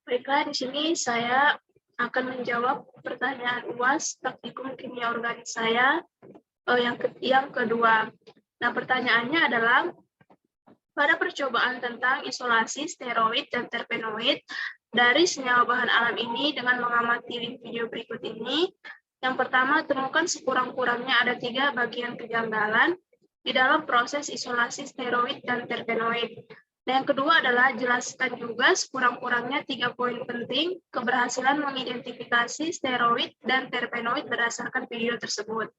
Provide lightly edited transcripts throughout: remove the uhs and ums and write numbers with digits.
Baiklah, di sini saya akan menjawab pertanyaan UAS praktikum kimia organik saya yang kedua. Nah, pertanyaannya adalah pada percobaan tentang isolasi steroid dan terpenoid dari senyawa bahan alam ini dengan mengamati link video berikut ini. Yang pertama, temukan sekurang-kurangnya ada 3 bagian kejanggalan di dalam proses isolasi steroid dan terpenoid. Dan yang kedua adalah jelaskan juga sekurang-kurangnya 3 poin penting keberhasilan mengidentifikasi steroid dan terpenoid berdasarkan video tersebut.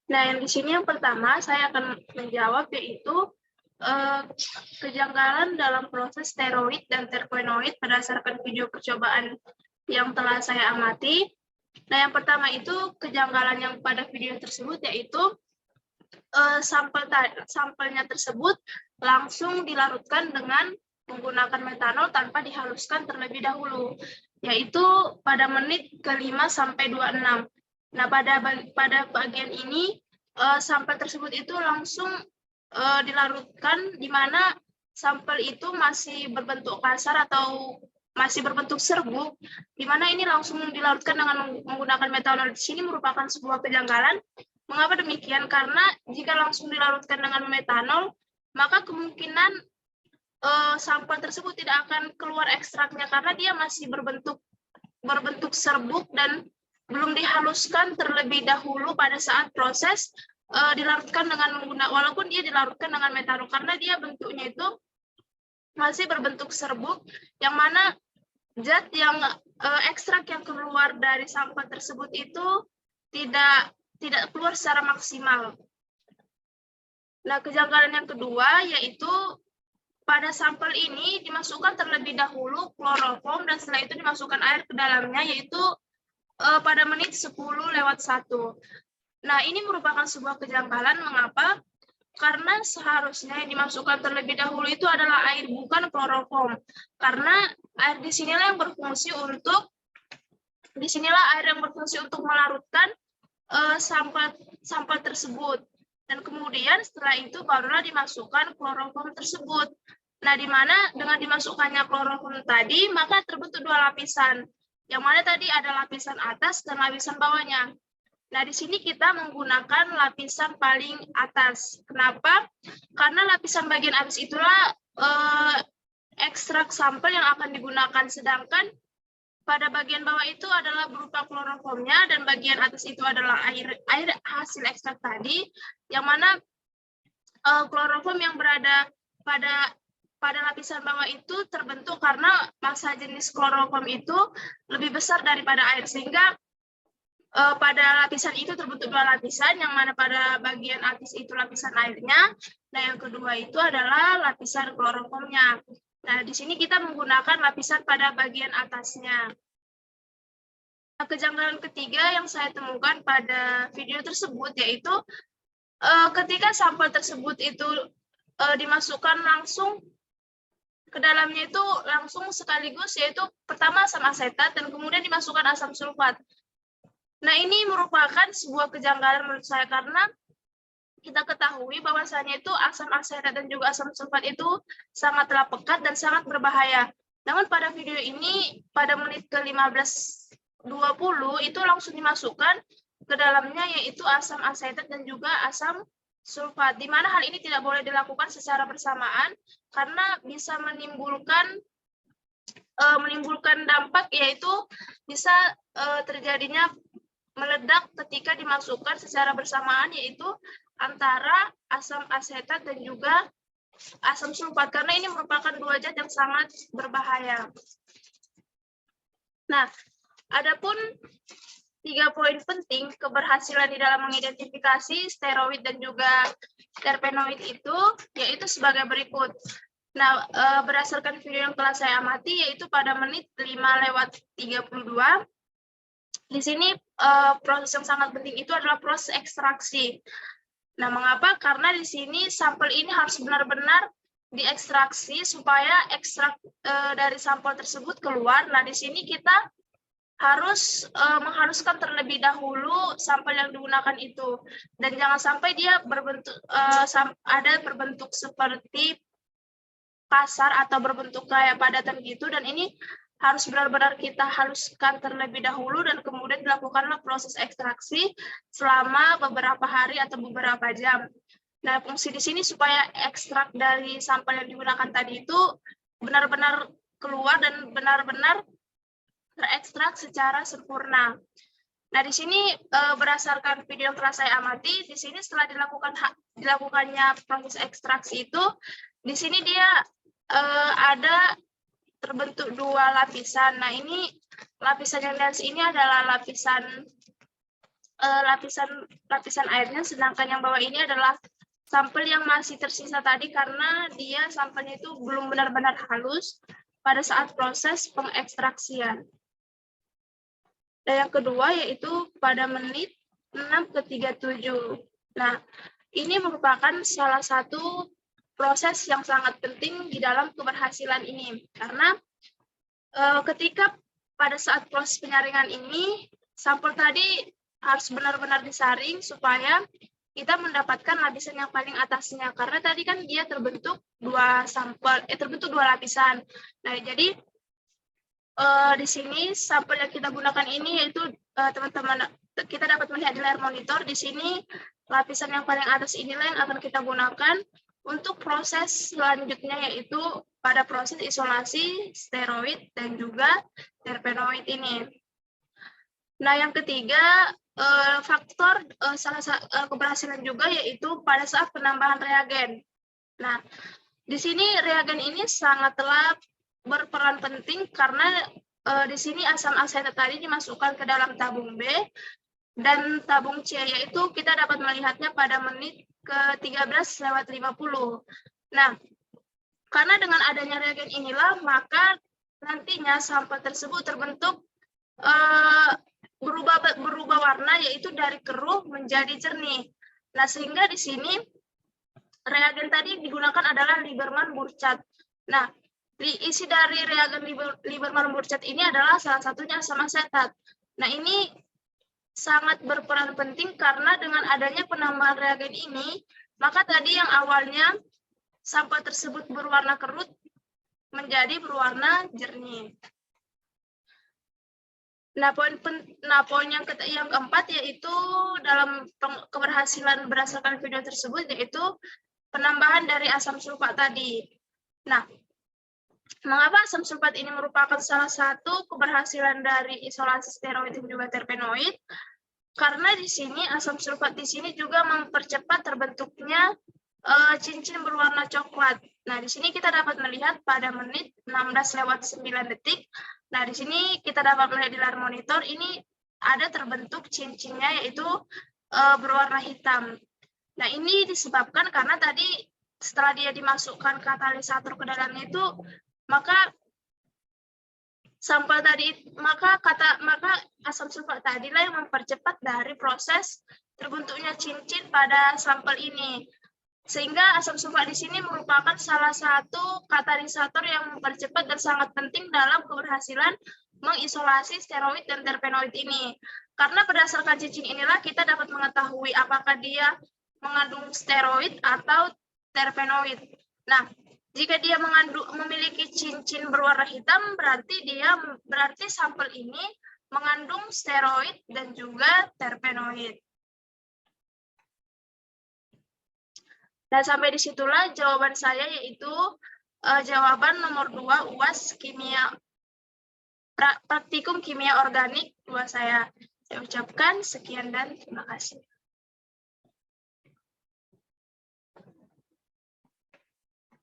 Nah, yang di sini yang pertama saya akan menjawab yaitu kejanggalan dalam proses steroid dan terpenoid berdasarkan video percobaan yang telah saya amati. Nah, yang pertama itu kejanggalan yang pada video tersebut yaitu sampelnya tersebut langsung dilarutkan dengan menggunakan metanol tanpa dihaluskan terlebih dahulu, yaitu pada menit ke-5 sampai 26. Nah, pada bagian ini sampel tersebut itu langsung dilarutkan di mana sampel itu masih berbentuk kasar atau masih berbentuk serbuk, di mana ini langsung dilarutkan dengan menggunakan metanol. Di sini merupakan sebuah kejanggalan. Mengapa demikian? Karena jika langsung dilarutkan dengan metanol, maka kemungkinan sampel tersebut tidak akan keluar ekstraknya karena dia masih berbentuk serbuk dan belum dihaluskan terlebih dahulu pada saat proses dilarutkan dengan menggunakan, walaupun dia dilarutkan dengan metanol, karena dia bentuknya itu masih berbentuk serbuk, yang mana zat yang ekstrak yang keluar dari sampel tersebut itu tidak keluar secara maksimal. Nah, kejanggalan yang kedua yaitu pada sampel ini dimasukkan terlebih dahulu kloroform dan setelah itu dimasukkan air ke dalamnya, yaitu pada menit 10:01. Nah, ini merupakan sebuah kejanggalan. Mengapa? Karena seharusnya yang dimasukkan terlebih dahulu itu adalah air, bukan kloroform. Karena air disinilah yang berfungsi untuk melarutkan sampel tersebut. Dan kemudian setelah itu barulah dimasukkan kloroform tersebut. Nah, di mana dengan dimasukkannya kloroform tadi, maka terbentuk 2 lapisan. Yang mana tadi ada lapisan atas dan lapisan bawahnya. Nah, di sini kita menggunakan lapisan paling atas. Kenapa? Karena lapisan bagian atas itulah ekstrak sampel yang akan digunakan, sedangkan pada bagian bawah itu adalah berupa kloroformnya dan bagian atas itu adalah air hasil ekstrak tadi, yang mana kloroform yang berada pada lapisan bawah itu terbentuk karena massa jenis kloroform itu lebih besar daripada air, sehingga pada lapisan itu terbentuk 2 lapisan, yang mana pada bagian atas itu lapisan airnya, nah yang kedua itu adalah lapisan kloroformnya. Nah, di sini kita menggunakan lapisan pada bagian atasnya. Nah, kejanggalan ketiga yang saya temukan pada video tersebut yaitu ketika sampel tersebut itu dimasukkan langsung ke dalamnya itu langsung sekaligus, yaitu pertama asam asetat dan kemudian dimasukkan asam sulfat. Nah, ini merupakan sebuah kejanggalan menurut saya karena kita ketahui bahwasanya itu asam asetat dan juga asam sulfat itu sangatlah pekat dan sangat berbahaya. Namun pada video ini pada menit ke-15:20 itu langsung dimasukkan ke dalamnya, yaitu asam asetat dan juga asam sulfat, di mana hal ini tidak boleh dilakukan secara bersamaan karena bisa menimbulkan dampak, yaitu bisa terjadinya meledak ketika dimasukkan secara bersamaan, yaitu antara asam asetat dan juga asam sulfat, karena ini merupakan 2 zat yang sangat berbahaya. Nah, adapun 3 poin penting keberhasilan di dalam mengidentifikasi steroid dan juga terpenoid itu, yaitu sebagai berikut. Nah, berdasarkan video yang telah saya amati, yaitu pada menit 5:32, di sini proses yang sangat penting itu adalah proses ekstraksi. Nah, mengapa? Karena di sini sampel ini harus benar-benar diekstraksi supaya ekstrak dari sampel tersebut keluar. Nah, di sini kita harus menghaluskan terlebih dahulu sampel yang digunakan itu, dan jangan sampai dia berbentuk seperti kasar atau berbentuk kayak padatan gitu, dan ini harus benar-benar kita haluskan terlebih dahulu dan kemudian dilakukanlah proses ekstraksi selama beberapa hari atau beberapa jam. Nah, fungsi di sini supaya ekstrak dari sampel yang digunakan tadi itu benar-benar keluar dan benar-benar terekstrak secara sempurna. Nah, di sini berdasarkan video yang telah saya amati, di sini setelah dilakukannya proses ekstraksi itu, di sini dia ada terbentuk dua lapisan. Nah, ini lapisan yang di sini adalah lapisan airnya, sedangkan yang bawah ini adalah sampel yang masih tersisa tadi karena dia sampelnya itu belum benar-benar halus pada saat proses pengekstraksian. Dan yang kedua yaitu pada menit 6 ke 37. Nah, ini merupakan salah satu proses yang sangat penting di dalam keberhasilan ini. Karena ketika pada saat proses penyaringan ini, sampel tadi harus benar-benar disaring supaya kita mendapatkan lapisan yang paling atasnya. Karena tadi kan dia terbentuk terbentuk dua lapisan. Nah, jadi di sini sampel yang kita gunakan ini yaitu teman-teman kita dapat melihat di layar monitor. Di sini lapisan yang paling atas inilah yang akan kita gunakan untuk proses selanjutnya, yaitu pada proses isolasi steroid dan juga terpenoid ini. Nah, yang ketiga faktor keberhasilan juga yaitu pada saat penambahan reagen. Nah, di sini reagen ini sangatlah berperan penting karena di sini asam asetat tadi dimasukkan ke dalam tabung B dan tabung C, yaitu kita dapat melihatnya pada menit ke-13:50. Nah, karena dengan adanya reagen inilah maka nantinya sampel tersebut terbentuk berubah warna, yaitu dari keruh menjadi jernih. Nah, sehingga di sini reagen tadi digunakan adalah Lieberman-Burchardt. Nah, isi dari reagen Lieberman-Burchardt ini adalah salah satunya asam asetat. Nah, ini sangat berperan penting karena dengan adanya penambahan reagen ini, maka tadi yang awalnya sampel tersebut berwarna kerut menjadi berwarna jernih. Nah, poin yang keempat yaitu dalam keberhasilan berdasarkan video tersebut yaitu penambahan dari asam sulfat tadi. Nah, mengapa asam sulfat ini merupakan salah satu keberhasilan dari isolasi steroid dan juga terpenoid? Karena di sini asam sulfat di sini juga mempercepat terbentuknya cincin berwarna coklat. Nah, di sini kita dapat melihat pada menit 16:09. Nah, di sini kita dapat melihat di layar monitor ini ada terbentuk cincinnya yaitu berwarna hitam. Nah, ini disebabkan karena tadi setelah dia dimasukkan katalisator ke dalamnya itu, maka asam sulfat tadilah yang mempercepat dari proses terbentuknya cincin pada sampel ini. Sehingga asam sulfat di sini merupakan salah satu katalisator yang mempercepat dan sangat penting dalam keberhasilan mengisolasi steroid dan terpenoid ini. Karena berdasarkan cincin inilah kita dapat mengetahui apakah dia mengandung steroid atau terpenoid. Nah, jika dia memiliki cincin berwarna hitam, berarti sampel ini mengandung steroid dan juga terpenoid. Dan sampai disitulah jawaban saya, yaitu jawaban nomor 2 UAS praktikum kimia organik 2 saya. Saya ucapkan sekian dan terima kasih.